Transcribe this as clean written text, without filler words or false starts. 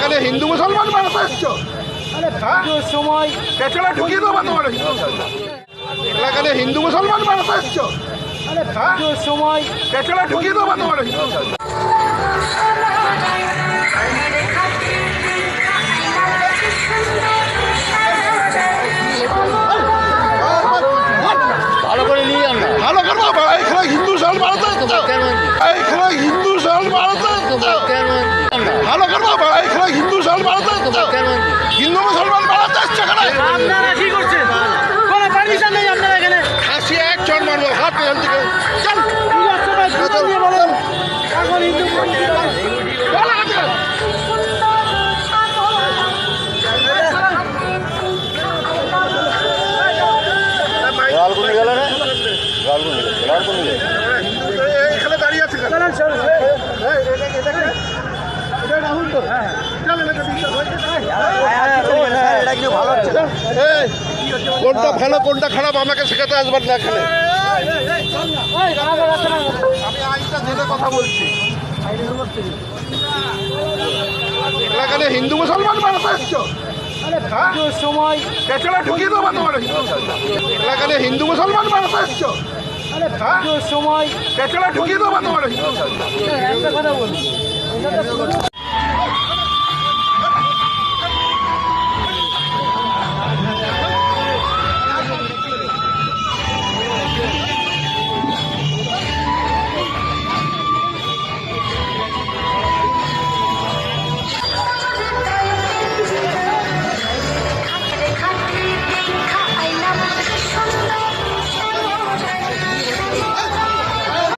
এলাকাতে হিন্দু মুসলমান বাড়াতে এসছো সময় পেছনে ঢুকিয়ে দেবো তোমার এলাকাতে হিন্দু মুসলমান বাড়াতে এসছো সময় পেছনে ঢুকিয়ে দেবো তোমার ভালো করে নিয়ে যান না। ভালো করবো এখানে হিন্দু সাল বাড়াতে এসছো এখানে হিন্দু সাল বাড়াতে এসছো ভালো করবো এখানে হিন্দু সাল বাড়াতে এসছো হিন্দু মুসলমান বাড়াতে এসছো এখানে আপনারা কি করছেন? কোনো পারমিশন নেই আপনারা এখানে। হাসি এক চড় মারবো হাত এখান থেকে চল পুজোর সময় পুজো দিয়ে বলেন এখন হিন্দু চল আগে। লালকুনি গেল রে, লালকুনি গেল। এখানে দাঁড়িয়ে আছে কেন? রাহুল তো কোনটা ভালো কোনটা খারাপ আমাকে শেখাতে আসবেন না এখানে আমি আইনটা জেনে কথা বলছি এলাকাতে হিন্দু মুসলমান বাড়াতে এসছো সময় পেছনে ঢুকিয়ে দেবো তোমার এলাকাতে হিন্দু মুসলমান বাড়াতে এসছো সময় পেছনে ঢুকিয়ে দেবো তোমার একটা কথা বলি